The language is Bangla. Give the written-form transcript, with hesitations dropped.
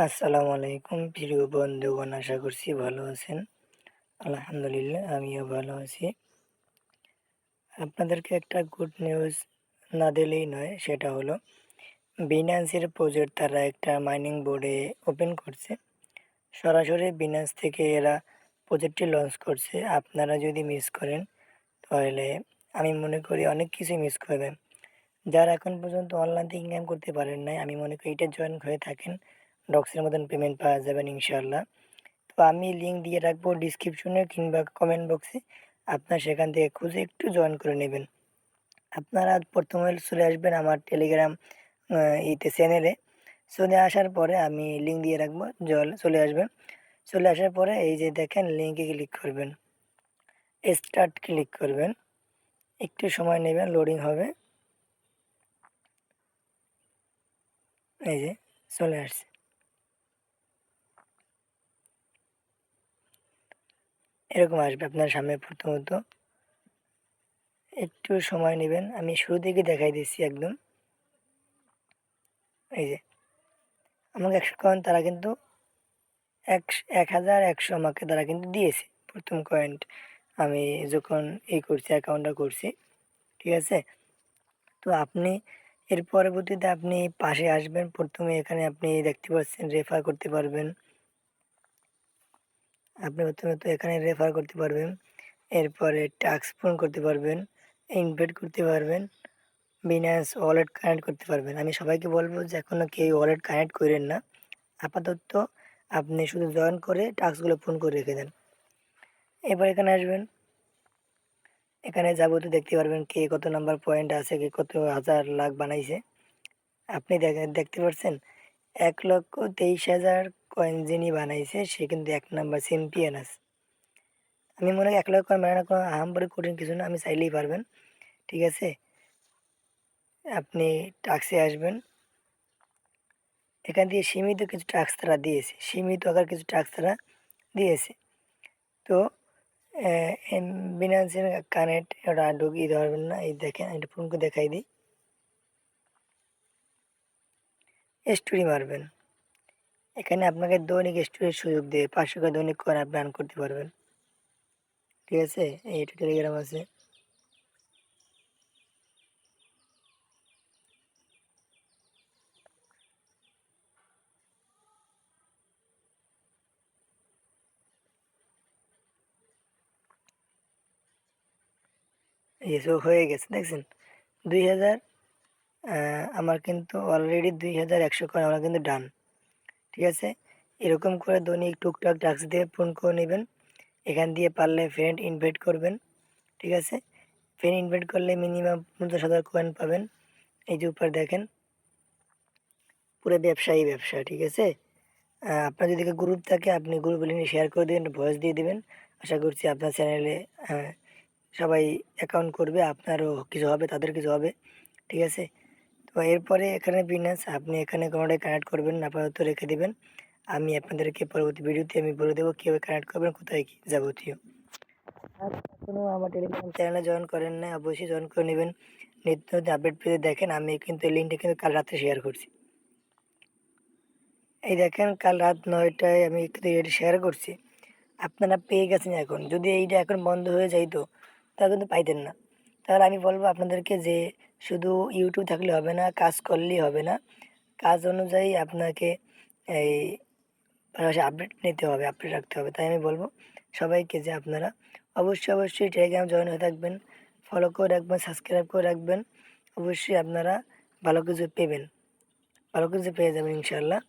আসসালামু আলাইকুম প্রিয় বন্ধুগণ, আশা করছি ভালো আছেন। আলহামদুলিল্লাহ আমিও ভালো আছি। আপনাদেরকে একটা গুড নিউজ না দিলেই নয়, সেটা হলো বিন্যান্সের প্রজেক্ট তারা একটা মাইনিং বোর্ডে ওপেন করছে। সরাসরি বিন্যান্স থেকে এরা প্রজেক্টটি লঞ্চ করছে। আপনারা যদি মিস করেন তাহলে আমি মনে করি অনেক কিছুই মিস করবেন। যারা এখন পর্যন্ত অনলাইন থেকে ইনকাম করতে পারেন নাই, আমি মনে করি এটা জয়েন হয়ে থাকেন, ডক্সের মতন পেমেন্ট পাওয়া যাবেন ইনশাআল্লাহ। তো আমি লিঙ্ক দিয়ে রাখবো ডিসক্রিপশনে কিংবা কমেন্ট বক্সে। আপনার সেখান থেকে খুঁজে একটু জয়েন করে নেবেন। আপনারা প্রথমে চলে আসবেন আমার টেলিগ্রাম চ্যানেলে। চলে আসার পরে আমি লিঙ্ক দিয়ে রাখবো, চলে আসবেন। চলে আসার পরে এই যে দেখেন লিঙ্কে ক্লিক করবেন, স্টার্ট ক্লিক করবেন। একটু সময় নেবেন, লোডিং হবে। এই যে চলে আসছে। এরকম আসবে আপনার সামনে। প্রথমত একটু সময় নেবেন, আমি শুরু থেকে দেখাই দিচ্ছি একদম। এই যে আমাকে ১০০ কয়েন তারা কিন্তু ১,১০০ আমাকে তারা কিন্তু দিয়েছে প্রথম কয়েনট আমি যখন করছি, অ্যাকাউন্টটা করছি। ঠিক আছে? তো আপনি এর পরবর্তীতে আপনি পাশে আসবেন। প্রথমে এখানে আপনি দেখতে পাচ্ছেন রেফার করতে পারবেন। আপনি প্রথমত এখানে রেফার করতে পারবেন। এরপরে টাস্ক পূরণ করতে পারবেন, ইনভাইট করতে পারবেন, বিন্যান্স ওয়ালেট কানেক্ট করতে পারবেন। আমি সবাইকে বলব যে এখনও কেউ ওয়ালেট কানেক্ট কইরেন না। আপাতত আপনি শুধু জয়েন করে টাস্কগুলো পূরণ করে রেখে দেন। এরপর এখানে আসবেন। এখানে যাবতীয় দেখতে পারবেন কে কত নাম্বার পয়েন্ট আছে, কে কত হাজার লাখ বানাইছে। আপনি দেখতে পাচ্ছেন ১,২৩,০০০ কয়েন যিনি বানাইছে সে কিন্তু ১ নাম্বার চ্যাম্পিয়ন আছে। আমি মনে করি ১,০০,০০০ কয়েন বানানো কোনো আহামরি কঠিন কিছু না, আপনি চাইলেই পারবেন। ঠিক আছে? আপনি টাস্কে আসবেন। এখান দিয়ে সীমিত কিছু টাস্ক তারা দিয়েছে, সীমিত আকার কিছু টাস্ক তারা দিয়েছে। তো বিনান্সের কানেক্ট ওটা ঢুকিয়ে দিতে পারবেন না। এই দেখেন, এটা পূরণ করে দেখাই দিই। স্টোরি মারবেন। এখানে আপনাকে দৈনিক স্টোরির সুযোগ দিয়ে ৫০০ করে দৈনিক কয়েন আপনি আর্ন করতে পারবেন। ঠিক আছে? এইটা টেলিগ্রাম আছে। এসব হয়ে গেছে দেখছেন ২,০০০। আমার কিন্তু অলরেডি ২,১০০ কয়েন আমার কিন্তু ডান। ঠিক আছে? এরকম করে দৈনিক টুকটাক টাস্ক দিয়ে পূরণ করে নেবেন। এখান দিয়ে পারলে ফ্রেন্ড ইনভাইট করবেন। ঠিক আছে? ফ্রেন্ড ইনভাইট করলে মিনিমাম ৫০,০০০ কয়েন পাবেন। এই যে উপরে দেখেন, পুরো ব্যবসায়ী ব্যবসা। ঠিক আছে? আপনার যদি গ্রুপ থাকে আপনি গ্রুপে লিংক শেয়ার করে দিবেন, ভয়েস দিয়ে দিবেন। আশা করছি আপনার চ্যানেলে সবাই অ্যাকাউন্ট করবে, আপনারও কিছু হবে, তাদের কিছু হবে। ঠিক আছে? তো এরপরে এখানে বিন্যাস আপনি এখানে কোনোটাই কানেক্ট করবেন না, আপাতত রেখে দিবেন। আমি আপনাদেরকে পরবর্তী ভিডিওতে আমি বলে দেবো কীভাবে কানেক্ট করবেন, কোথায় কী যাবতীয়। আর এখনও আমার টেলিগ্রাম চ্যানেলে জয়েন করেন নাই, অবশ্যই জয়েন করে নেবেন। নিত্য নতুন আপডেট পেতে দেখেন। আমি কিন্তু এই লিঙ্কটা কিন্তু কাল রাত্রে শেয়ার করছি। এই দেখেন কাল রাত ৯টায় আমি কিন্তু এটা শেয়ার করছি। আপনারা পেয়ে গেছেন এখন। যদি এইটা এখন বন্ধ হয়ে যাইতো তাহলে কিন্তু পাইতেন না। তাহলে আমি বলব আপনাদেরকে যে শুধু ইউটিউব থাকলে হবে না, কাজ করলেই হবে না। কাজ অনুযায়ী আপনাকে এই পাশাপাশি আপডেট নিতে হবে, আপডেট রাখতে হবে। তাই আমি বলব সবাইকে যে আপনারা অবশ্যই টেলিগ্রাম জয়েন হয়ে থাকবেন, ফলো করে রাখবেন, সাবস্ক্রাইব করে রাখবেন। অবশ্যই আপনারা ভালো কিছু পেবেন, ভালো কিছু পেয়ে যাবেন ইনশাআল্লাহ।